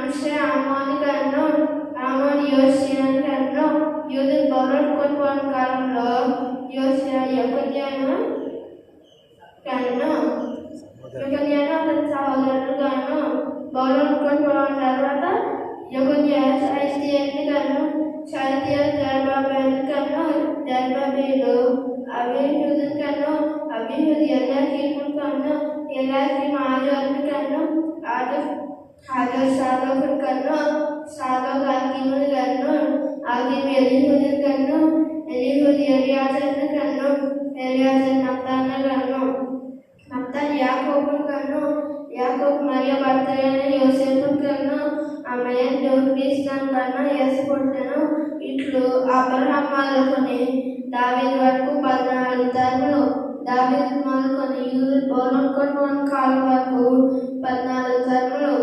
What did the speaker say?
మనషే ఆమోని కన్ను ఆమోని యోషియా కన్ను యూదు బౌలర్ కొట్టుకోని కాలంలో యోషియా యెకొన్యాను కన్ను యెకొన్యాను అతని సహోదరుడు కన్ను బౌలర్ కొట్టుకోని తర్వాత యెకొన్యా షయల్తీయేలు కన్ను షయల్తీయేలు జెరుబ్బాబెలు కన్ను జెరుబ్బాబెలు అబీహూదు కన్ను అబీహూదు ఎల్యాకీము కన్ను ఎల్యాకీము ఆజోరు కన్ను ఆజోరు సాదోకు కన్ను సాదోకు ఆకీము కన్ను ఆకీము ఎలీహూదు కన్ను ఎలీహూదు ఎలియాజరు కన్ను ఎలియాజరు మత్తాను కన్ను మత్తాను యాకోబు కన్ను యాకోబు మరియ భర్త అయిన యోసేపు కన్ను ఆమె క్రీస్తును కన్ను యేసు పుట్టెను. ఇట్లు అబ్రహాము మొదలుకొని దావీదు వరకు 14 తరములు, దావీదు మొదలుకొని యూదు బౌలర్ కొట్టుకోని కాలం వరకు 14 తరములు.